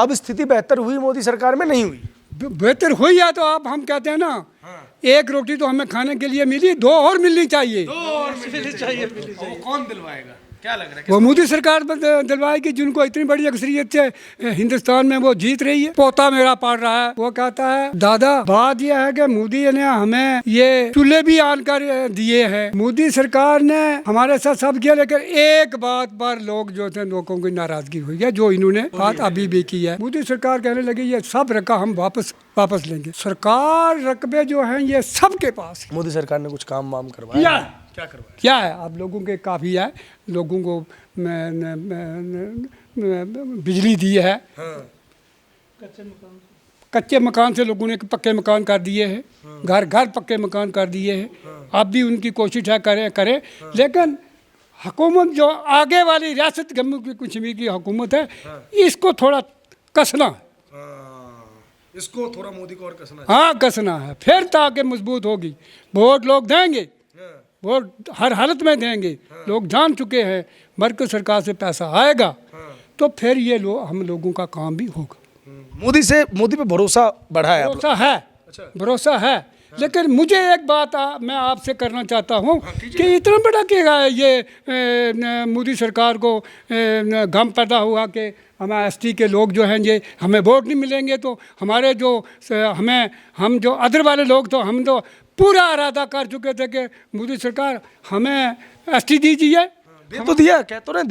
अब स्थिति बेहतर हुई मोदी सरकार में, नहीं हुई? बेहतर हुई है तो आप हम कहते हैं ना, एक रोटी तो हमें खाने के लिए मिली, दो और मिलनी चाहिए। वो कौन दिलवाएगा, क्या लग रहा है? वो मोदी सरकार दिलवाएगी, जिनको इतनी बड़ी अक्सरियत से हिंदुस्तान में वो जीत रही है। पोता मेरा पढ़ रहा है, वो कहता है दादा बात यह है कि मोदी ने हमें ये चूल्हे भी आन कर दिए हैं, मोदी सरकार ने हमारे साथ सब किया, लेकिन एक बात पर लोग जो थे, लोगों की नाराजगी हुई है, जो इन्होंने बात अभी भी की है। मोदी सरकार कहने लगी ये सब रकम हम वापस लेंगे। सरकार रकबे जो हैं ये सबके पास है। मोदी सरकार ने कुछ काम वाम करवाया? क्या करवाया? क्या है, आप लोगों के काफ़ी है, लोगों को बिजली दी है, कच्चे मकान से लोगों ने पक्के मकान कर दिए हैं, घर घर पक्के मकान कर दिए हैं। अब भी उनकी कोशिश है करें, लेकिन हुकूमत जो आगे वाली रियासत जम्मू कश्मीर की हुकूमत है, इसको थोड़ा कसना है। इसको थोड़ा मोदी को और कसना है। हाँ कसना है, फिर ताकि मजबूत होगी। वोट लोग देंगे, वोट हर हालत में देंगे। लोग जान चुके हैं मरकज सरकार से पैसा आएगा तो फिर ये हम लोगों का काम भी होगा। मोदी पे भरोसा बढ़ा है? भरोसा है। अच्छा। भरोसा है। लेकिन मुझे एक बात मैं आपसे करना चाहता हूँ कि इतना बड़ा क्या ये मोदी सरकार को गम पैदा हुआ कि हमारे एसटी के लोग जो हैं ये हमें वोट नहीं मिलेंगे, तो हमारे जो हम जो अदर वाले लोग तो हम तो पूरा इरादा कर चुके थे कि मोदी सरकार हमें एसटी दीजिए। दे तो दिया, कह तो रहे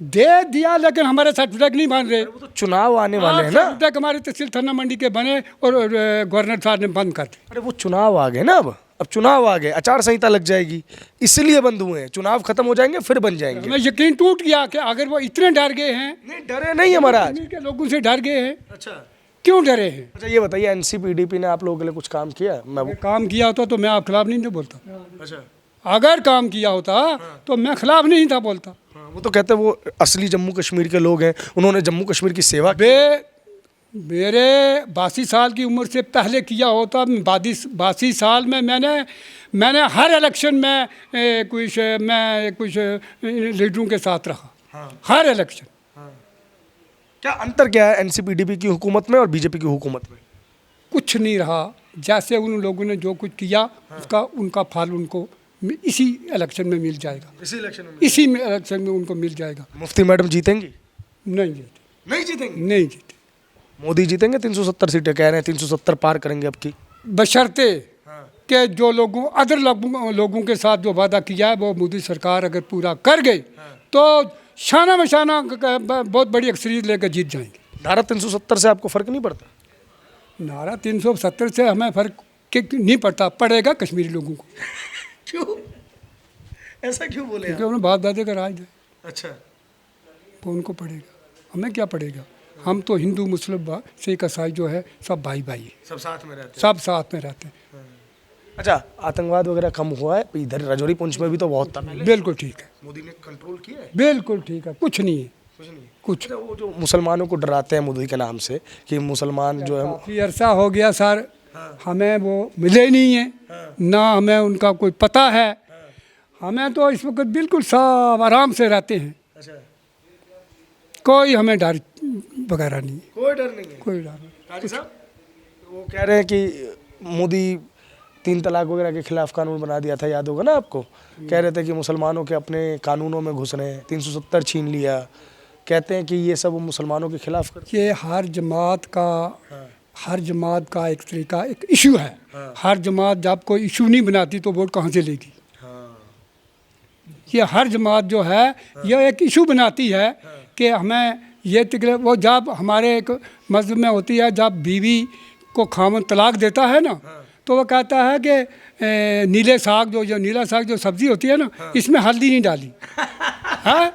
दे दिया, लेकिन हमारे सर्टिफिकेट नहीं बन रहे। वो तो चुनाव आने वाले हैं ना, सर्टिफिकेट हमारे तहसील थाना मंडी के बने और गवर्नर साहब ने बंद कर दिए। अरे वो चुनाव आ गए ना, अब चुनाव आ गए, आचार संहिता लग जाएगी, इसलिए बंद हुए हैं। चुनाव खत्म हो जाएंगे फिर बन जाएंगे। हमें यकीन टूट गया कि अगर वो इतने डर गए हैं। नहीं डरे नहीं है महाराज, के लोगों से डर गए हैं। अच्छा क्यों डरे हैं? अच्छा ये बताइए, एनसीपीडीपी ने आप लोगों के लिए कुछ काम किया? काम किया होता तो मैं आप खिलाफ नहीं था बोलता। अच्छा अगर काम किया होता तो मैं खिलाफ नहीं था बोलता। वो तो कहते हैं वो असली जम्मू कश्मीर के लोग हैं, उन्होंने जम्मू कश्मीर की सेवा मेरे 82 साल की उम्र से पहले किया होता। 82 साल में मैंने हर इलेक्शन में कुछ लीडरों के साथ रहा। हर इलेक्शन। क्या अंतर क्या है एनसीपीडीपी की हुकूमत में और बीजेपी की हुकूमत में? कुछ नहीं रहा। जैसे उन लोगों ने जो कुछ किया उनका फल उनको इसी इलेक्शन में मिल जाएगा। इसी इलेक्शन में उनको मिल जाएगा। मुफ्ती मैडम जीतेंगी? नहीं जीतेंगे। नहीं जीते। मोदी जीतेंगे? 370 सीटें कह रहे हैं, 370 पार करेंगे अब की, बशर्ते कि जो अदर लोगों के साथ जो वादा किया है वो मोदी सरकार अगर पूरा कर गई तो शाना बशाना बहुत बड़ी अक्सरियत लेकर जीत जाएंगे। धारा 370 से आपको फर्क नहीं पड़ता? धारा 370 से हमें फर्क नहीं पड़ता, पड़ेगा कश्मीरी लोगों को। क्यों ऐसा क्यों बोले? क्योंकि उन्हें बाप दादे का राज है। अच्छा तो उनको पड़ेगा, हमें क्या पड़ेगा? हम तो हिंदू मुस्लिम सिख ईसाई जो है सब भाई है, सब साथ में रहते हैं। सब साथ में रहते हैं। अच्छा आतंकवाद वगैरह कम हुआ है इधर? राजौरी पुंछ में भी तो बहुत था। बिल्कुल ठीक है, मोदी ने कंट्रोल किया है। बिल्कुल ठीक है, कुछ नहीं है। कुछ वो जो मुसलमानों को डराते हैं मोदी के नाम से कि मुसलमान जो है, काफ़ी अरसा हो गया सर, हमें वो मिले नहीं है, ना हमें उनका कोई पता है। हमें तो इस वक्त बिल्कुल सब आराम से रहते हैं। कोई हमें डर वगैरह नहीं, कोई डर नहीं है। कोई डर नहीं। वो कह रहे हैं कि मोदी 3 तलाक वगैरह के खिलाफ कानून बना दिया था, याद होगा ना आपको? कह रहे थे कि मुसलमानों के अपने कानूनों में घुस रहे हैं, 370 छीन लिया। कहते हैं कि ये सब मुसलमानों के खिलाफ ये हर जमात का एक तरीका, एक इशू है। हर जमात जब कोई इशू नहीं बनाती तो वोट कहाँ से लेगी? ये हर जमात जो है ये एक इशू बनाती है कि हमें ये तकलीफ। वो जब हमारे एक मज़हब में होती है, जब बीवी को खामन तलाक देता है ना, तो वो कहता है कि नीला साग जो सब्ज़ी होती है ना, इसमें हल्दी नहीं डाली। हाँ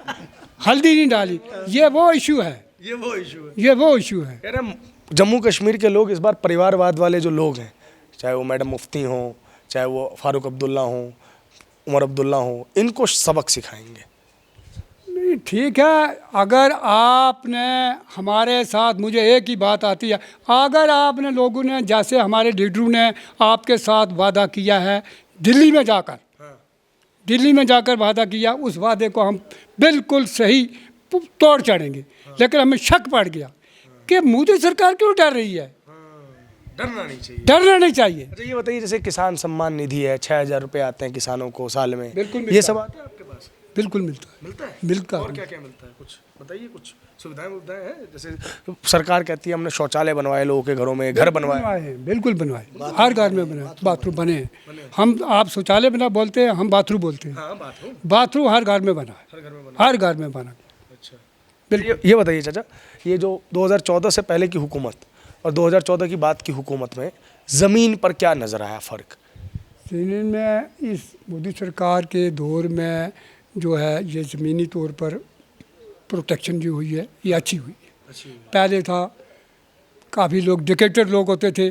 हल्दी नहीं डाली। ये वो इशू है। ये वो इशू है। कह रहे जम्मू कश्मीर के लोग इस बार परिवारवाद वाले जो लोग हैं, चाहे वो मैडम मुफ्ती हों, चाहे वो फारूक अब्दुल्ला हों, उमर अब्दुल्ला हों, इनको सबक सिखाएंगे। नहीं ठीक है, अगर आपने हमारे साथ, मुझे एक ही बात आती है, अगर आपने लोगों ने जैसे हमारे लीडरों ने आपके साथ वादा किया है, दिल्ली में जाकर वादा किया, उस वादे को हम बिल्कुल सही तोड़ चढ़ेंगे। लेकिन हमें शक पड़ गया कि मोदी सरकार क्यों डर रही है। डरना नहीं चाहिए। डरना नहीं चाहिए। अच्छा ये बताइए, जैसे किसान सम्मान निधि है, 6,000 रुपये आते हैं किसानों को साल में, बिल्कुल ये मिलता सब आते हैं आपके पास? बिल्कुल मिलता है। मिलता है? मिलता और है। क्या क्या मिलता है, कुछ बताइए। कुछ सुविधाएं हैं, जैसे सरकार कहती है हमने शौचालय बनवाए लोगों के घरों में, घर बनवाए। बनवाए हैं, बिल्कुल बनवाए, हर घर में बनाए, बाथरूम बने हैं। हम आप शौचालय बना बोलते हैं, हम बाथरूम बोलते हैं। हाँ, बाथरूम बाथरूम हर घर में बना है, हर घर में बना। हर घर में बना। अच्छा बिल्कुल। ये बताइए चाचा, ये जो 2014 से पहले की हुकूमत और 2014 की बाद की हुकूमत में ज़मीन पर क्या नज़र आया फ़र्क? ज़मीन में इस मोदी सरकार के दौर में जो है ये ज़मीनी तौर पर प्रोटेक्शन जो हुई है ये अच्छी हुई है। पहले था काफ़ी लोग डिक्टेटर लोग होते थे,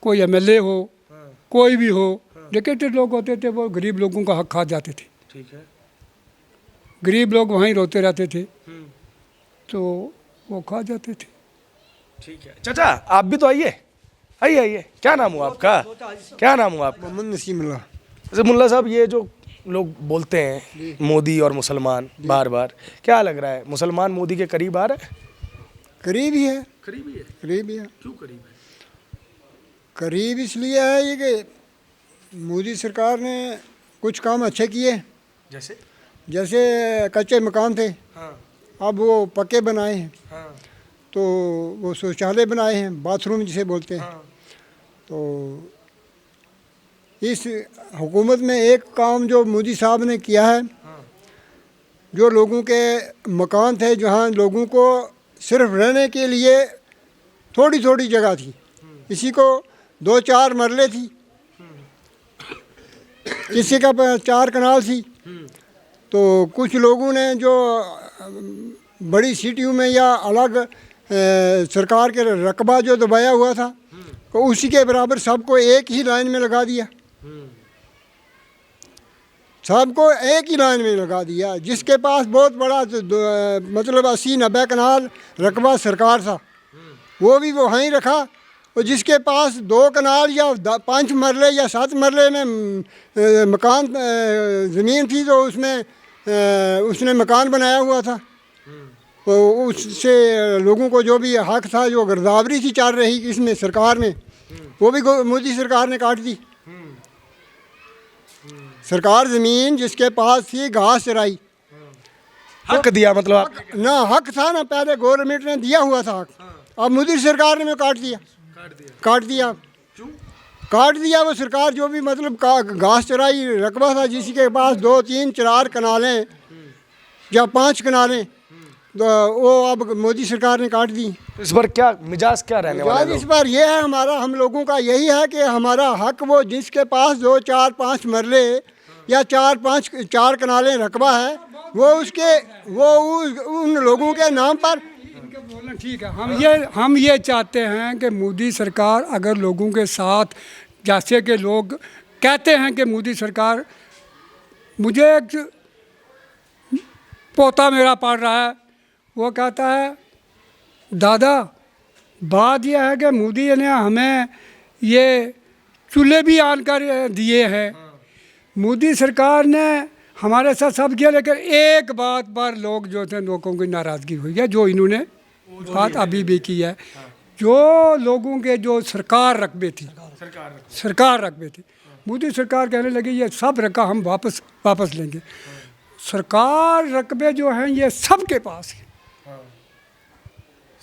कोई एमएलए हो, कोई भी हो, डिक्टेटर लोग होते थे, वो गरीब लोगों का हक खा जाते थे। ठीक है। गरीब लोग वहीं रोते रहते थे, तो वो खा जाते थे। ठीक है चाचा, आप भी तो आइए आइए आइए। क्या नाम हुआ आपका? क्या नाम हुआ आपका? मोहम्मद नसीमुल्लाह। जैसे मुल्ला साहब, ये जो लोग बोलते हैं मोदी और मुसलमान बार बार, क्या लग रहा है, मुसलमान मोदी के करीब आ रहा है? करीब ही है, करीब ही है। करीब ही है। क्यों करीब है? करीब इसलिए है ये कि मोदी सरकार ने कुछ काम अच्छे किए, जैसे? जैसे कच्चे मकान थे हाँ अब वो पक्के बनाए हैं, हाँ तो वो शौचालय बनाए हैं, बाथरूम जिसे बोलते हैं। हाँ। तो इस हुकूमत में एक काम जो मोदी साहब ने किया है, जो लोगों के मकान थे जहाँ लोगों को सिर्फ रहने के लिए थोड़ी थोड़ी जगह थी, किसी को 2-4 मरले थी, किसी का 4 कनाल थी, तो कुछ लोगों ने जो बड़ी सिटियों में या अलग सरकार के रकबा जो दबाया हुआ था, तो उसी के बराबर सबको एक ही लाइन में लगा दिया, सबको एक ही लाइन में लगा दिया। जिसके पास बहुत बड़ा मतलब 80-90 कनाल रकबा सरकार था, वो भी वहीं रखा, और जिसके पास 2 कनाल या 5 मरले या 7 मरले में मकान ज़मीन थी, तो उसमें उसने मकान बनाया हुआ था, तो उससे लोगों को जो भी हक था, जो गिरदावरी थी चल रही इसमें सरकार में, वो भी मोदी सरकार ने काट दी। सरकार ज़मीन जिसके पास थी घास चराई, हक दिया, मतलब आप ना हक था ना, पहले गवर्नमेंट ने दिया हुआ था हक, अब मोदी सरकार ने काट दिया, काट दिया। काट दिया वो सरकार जो भी मतलब घास चराई रकबा था, जिसके पास 2-3-4 कनालें या 5 कनालें, तो वो अब मोदी सरकार ने काट दी। इस बार क्या मिजाज क्या रहने वाला है? इस बार ये है, हमारा हम लोगों का यही है कि हमारा हक, वो जिसके पास 2-4-5 मरले या 4 कनालें रकबा है, वो उसके उन लोगों के नाम पर बोलना ठीक है। हम ये चाहते हैं कि मोदी सरकार अगर लोगों के साथ, जैसे कि लोग कहते हैं कि मोदी सरकार, मुझे एक पोता मेरा पढ़ रहा है, वो कहता है दादा बात यह है कि मोदी ने हमें ये चूल्हे भी आन कर दिए हैं, मोदी सरकार ने हमारे साथ सब किया, लेकिन एक बात पर लोग जो थे, लोगों की नाराज़गी हुई है, जो इन्होंने बात अभी भी की है, जो लोगों के जो सरकार रकबे थी, सरकार रकबे थी, मोदी सरकार कहने लगी ये सब रकबा हम वापस लेंगे। सरकार रकबे जो हैं ये सबके पास है,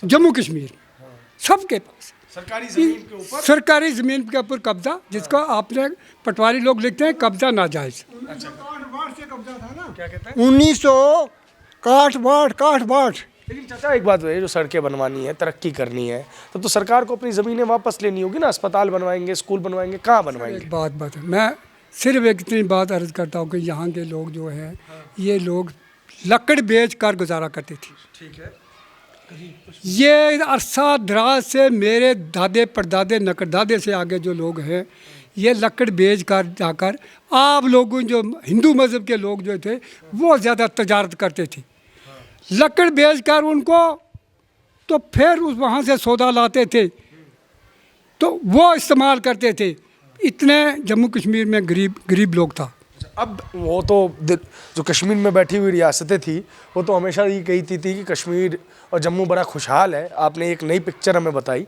जम्मू कश्मीर सबके पास, सरकारी ज़मीन के ऊपर, सरकारी ज़मीन के ऊपर कब्जा, जिसको आपने पटवारी लोग लिखते हैं कब्जा नाजायज़। क्या कहते हैं? 1961 लेकिन चाचा एक बात है, जो सड़कें बनवानी है, तरक्की करनी है, तो सरकार को अपनी ज़मीनें वापस लेनी होगी ना। अस्पताल बनवाएंगे, स्कूल बनवाएंगे, कहाँ बनवाएंगे? एक बात है, मैं सिर्फ एक इतनी बात अर्ज़ करता हूँ कि यहाँ के लोग जो हैं, ये लोग लकड़ बेच कर गुजारा करते थे। ठीक है। ये अरसा दराज से मेरे दादे परदादे नकड़दादे से आगे जो लोग हैं, ये लकड़ बेच कर जाकर आप लोगों जो हिंदू मज़हब के लोग जो थे, वो ज़्यादा तजारत करते थे, लकड़ बेच कर उनको, तो फिर उस वहाँ से सौदा लाते थे, तो वो इस्तेमाल करते थे। इतने जम्मू कश्मीर में गरीब लोग था। अब वो तो जो कश्मीर में बैठी हुई रियासतें थी, वो तो हमेशा ये कहती थी कि कश्मीर और जम्मू बड़ा खुशहाल है। आपने एक नई पिक्चर हमें बताई।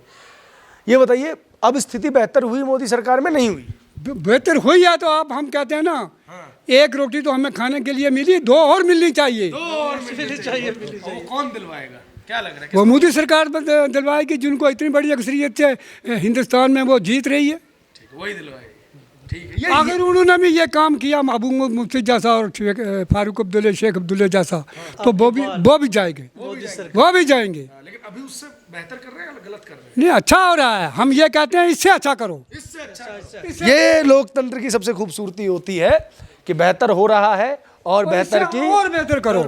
ये बताइए, अब स्थिति बेहतर हुई मोदी सरकार में, नहीं हुई? बेहतर हुई है तो आप हम कहते हैं ना, एक रोटी तो हमें खाने के लिए मिली, दो और मिलनी चाहिए। वो कौन दिलवाएगा, क्या लग रहा है? वो मोदी सरकार दिलवाएगी, जिनको इतनी बड़ी अक्सरियत से हिंदुस्तान में वो जीत रही है। वही दिलवाएगी। ठीक है। अगर उन्होंने भी ये काम किया महबूब मुफ्ती जैसा और फारूक अब्दुल्ला, शेख अब्दुल्ला जैसा, तो वो भी जाएंगे, वो भी जाएंगे। लेकिन अभी उससे बेहतर कर रहे हैं, गलत कर रहे हैं? नहीं, अच्छा हो रहा है। हम ये कहते हैं इससे अच्छा करो, इससे अच्छा। ये लोकतंत्र की सबसे खूबसूरती होती है कि बेहतर हो रहा है और बेहतर की और बेहतर करो।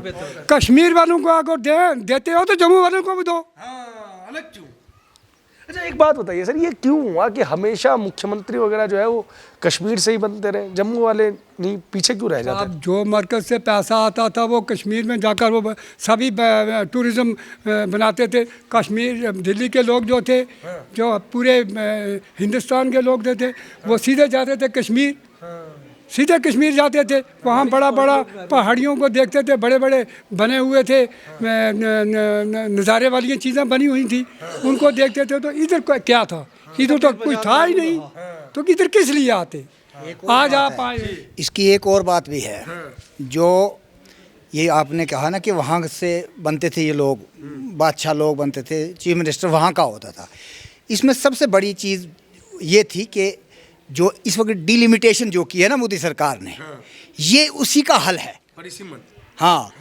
कश्मीर वालों को अगर देते हो तो जम्मू वालों को भी दो। अलग क्यों? अच्छा, एक बात बताइए सर, ये क्यों हुआ कि हमेशा मुख्यमंत्री वगैरह जो है वो कश्मीर से ही बनते रहे, जम्मू वाले नहीं, पीछे क्यों रह जाते? अब जो मरकज से पैसा आता था वो कश्मीर में जाकर वो सभी टूरिज्म बनाते थे। कश्मीर, दिल्ली के लोग जो थे, जो पूरे हिंदुस्तान के लोग थे, वो सीधे जाते थे कश्मीर, सीधे कश्मीर जाते थे। वहाँ बड़ा बड़ा पहाड़ियों को देखते थे, बड़े बड़े बने हुए थे, नज़ारे वाली चीज़ें बनी हुई थी, उनको देखते थे। तो इधर क्या था? इधर तो कुछ था ही नहीं, तो इधर किस लिए आते? आज आप आए। इसकी एक और बात भी है, जो ये आपने कहा ना कि वहाँ से बनते थे ये लोग, बादशाह लोग बनते थे, चीफ मिनिस्टर वहाँ का होता था। इसमें सबसे बड़ी चीज़ ये थी कि जो इस वक्त डिलिमिटेशन जो की है ना मोदी सरकार ने, ये उसी का हल है। हाँ,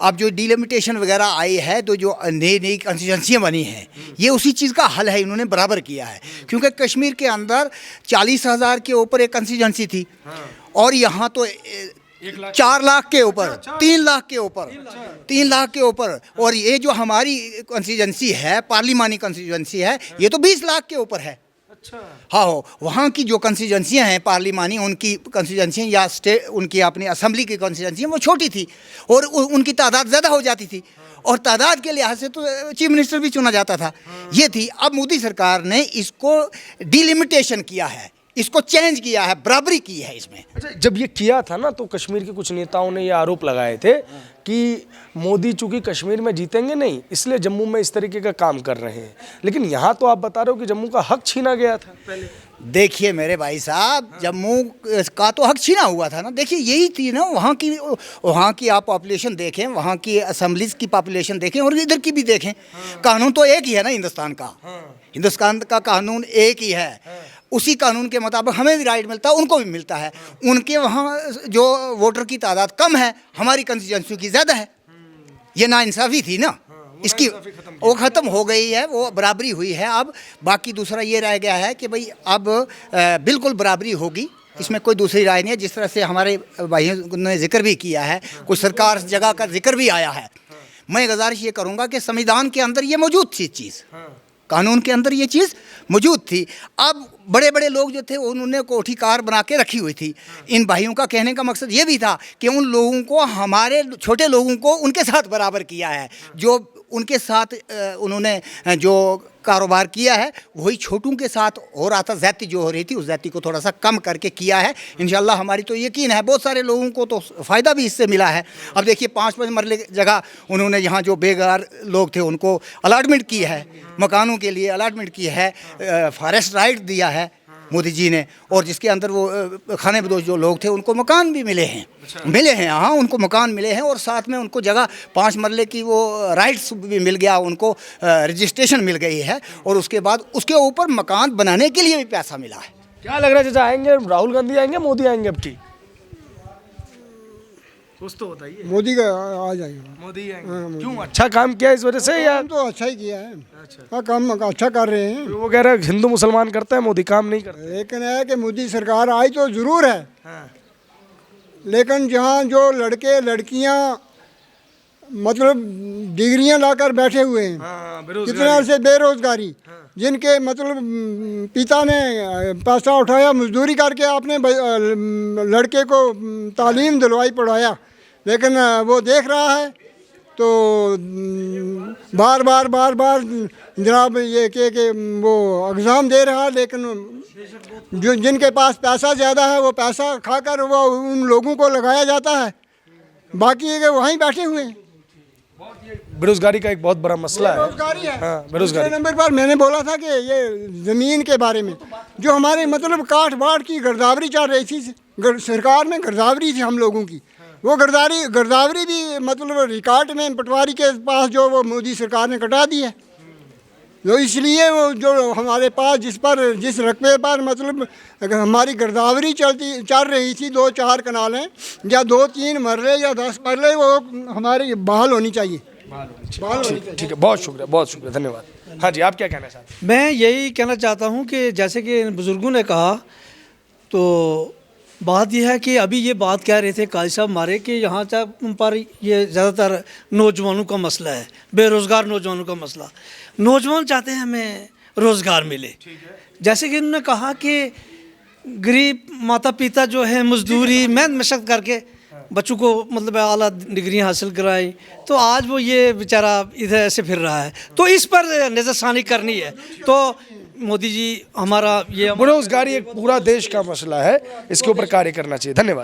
अब जो डिलिमिटेशन वगैरह आई है, तो जो नई नई कंस्टिट्यूंसियाँ बनी हैं, ये उसी चीज़ का हल है, इन्होंने बराबर किया है। क्योंकि कश्मीर के अंदर 40,000 के ऊपर एक कंस्टिट्यूंसी थी, और यहाँ तो 4 लाख के ऊपर, 3 लाख के ऊपर, 3 लाख के ऊपर। और ये जो हमारी कंस्टिट्यूंसी है, पार्लिमानी कंस्टिट्यूंसी है, ये तो 20 लाख के ऊपर है। हाँ हो, वहाँ की जो कंस्टिट्यूंसियाँ हैं पार्लिमानी, उनकी कंस्टिट्यूंसियाँ या स्टेट, उनकी अपनी असम्बली की कंस्टिट्यूंसियाँ वो छोटी थी और उनकी तादाद ज़्यादा हो जाती थी, और तादाद के लिहाज से तो चीफ मिनिस्टर भी चुना जाता था। ये थी। अब मोदी सरकार ने इसको डिलिमिटेशन किया है, इसको चेंज किया है, बराबरी की है इसमें। अच्छा, जब ये किया था ना, तो कश्मीर के कुछ नेताओं ने ये आरोप लगाए थे कि मोदी चूंकि कश्मीर में जीतेंगे नहीं, इसलिए जम्मू में इस तरीके का काम कर रहे हैं। लेकिन यहाँ तो आप बता रहे हो कि जम्मू का हक छीना गया था पहले। देखिए मेरे भाई साहब, जम्मू का तो हक छीना हुआ था ना। देखिए यही थी ना, वहाँ की आप पॉपुलेशन देखें, वहाँ की असम्बलीज की पॉपुलेशन देखें, और इधर की भी देखें। कानून तो एक ही है ना हिंदुस्तान का। हिंदुस्तान का कानून एक ही है। उसी कानून के मुताबिक हमें भी राइट मिलता है, उनको भी मिलता है। उनके वहाँ जो वोटर की तादाद कम है, हमारी कंस्टिट्यूंसी की ज़्यादा है। ये नाइंसाफ़ी थी ना, इसकी वो ख़त्म हो गई है, वो बराबरी हुई है। अब बाकी दूसरा ये रह गया है कि भाई अब बिल्कुल बराबरी होगी, इसमें कोई दूसरी राय नहीं है। जिस तरह से हमारे भाइयों ने जिक्र भी किया है, कुछ सरकार जगह का जिक्र भी आया है। मैं गुजारिश ये करूँगा कि संविधान के अंदर ये मौजूद थी चीज़, कानून के अंदर ये चीज़ मौजूद थी। अब बड़े बड़े लोग जो थे उन्होंने कोठी कार बना के रखी हुई थी। इन भाइयों का कहने का मकसद ये भी था कि उन लोगों को, हमारे छोटे लोगों को उनके साथ बराबर किया है। जो उनके साथ उन्होंने जो कारोबार किया है, वही छोटों के साथ हो रहा था। ज़्यादती जो हो रही थी, उस ज़्यादती को थोड़ा सा कम करके किया है। इंशाल्लाह हमारी तो यकीन है बहुत सारे लोगों को तो फ़ायदा भी इससे मिला है। अब देखिए 5-5 मरले की जगह उन्होंने यहाँ जो बेघर लोग थे उनको अलॉटमेंट की है, मकानों के लिए अलॉटमेंट की है, फॉरेस्ट राइट दिया है मोदी जी ने। और जिसके अंदर वो खाने बदोश जो लोग थे उनको मकान भी मिले हैं। मिले हैं, हाँ, उनको मकान मिले हैं। और साथ में उनको जगह 5 मरले की वो राइट्स भी मिल गया, उनको रजिस्ट्रेशन मिल गई है। और उसके बाद उसके ऊपर मकान बनाने के लिए भी पैसा मिला है। क्या लग रहा है चाचा, आएंगे राहुल गांधी आएंगे, मोदी आएंगे अब की? कुछ तो बताइए। मोदी का आ जाएगा। मोदी आएंगे। क्यों? अच्छा काम किया इस वजह से, या काम तो अच्छा ही किया है। हाँ, काम अच्छा कर रहे हैं। वो कह रहे हैं हिंदू मुसलमान करता है, मोदी काम नहीं करता। लेकिन है कि मोदी सरकार आई तो ज़रूर है, लेकिन जहाँ जो लड़के लड़कियाँ मतलब डिग्रियाँ लाकर बैठे हुए हैं, कितने अरसे बेरोजगारी, जिनके मतलब पिता ने पैसा उठाया, मजदूरी करके आपने लड़के को तालीम दिलवाई, पढ़ाया, लेकिन वो देख रहा है तो बार बार जनाब ये कि वो एग्ज़ाम दे रहा है। लेकिन जो जिनके पास पैसा ज़्यादा है वो पैसा खाकर वो उन लोगों को लगाया जाता है, बाकी ये वहीं बैठे हुए हैं। बेरोजगारी का एक बहुत बड़ा मसला है। बेरोजगारी है। हाँ, बेरोजगारी। दूसरे नंबर पर मैंने बोला था कि ये ज़मीन के बारे में जो हमारे मतलब काट बाट की गिरदावरी चल रही थी, सरकार में गिरदावरी थी हम लोगों की, वो गिरदावरी भी मतलब रिकॉर्ड में पटवारी के पास जो वो मोदी सरकार ने कटा दी है। तो इसलिए वो जो हमारे पास जिस रकबे पर मतलब हमारी गिरदावरी चल रही थी 2-4 कनालें या 2-3 मरले या 10 मरले, वो हमारी बहाल होनी चाहिए। ठीक है, बहुत शुक्रिया, धन्यवाद। हाँ जी, आप क्या कहना चाहते हैं? मैं यही कहना चाहता हूँ कि जैसे कि इन बुज़ुर्गों ने कहा, तो बात यह है कि अभी ये बात कह रहे थे काजी साहब हमारे कि यहाँ पर ये ज़्यादातर नौजवानों का मसला है, बेरोज़गार नौजवानों का मसला। नौजवान चाहते हैं हमें रोज़गार मिले। जैसे कि उन्होंने कहा कि गरीब माता पिता जो है मजदूरी मेहनत मशक्क़त करके बच्चों को मतलब आला डिग्रियाँ हासिल कराई, तो आज वो ये बेचारा इधर ऐसे फिर रहा है। तो इस पर नज़रसानी करनी है। तो मोदी जी हमारा ये बेरोजगारी एक पूरा देश का मसला है, इसके ऊपर कार्य करना चाहिए। धन्यवाद।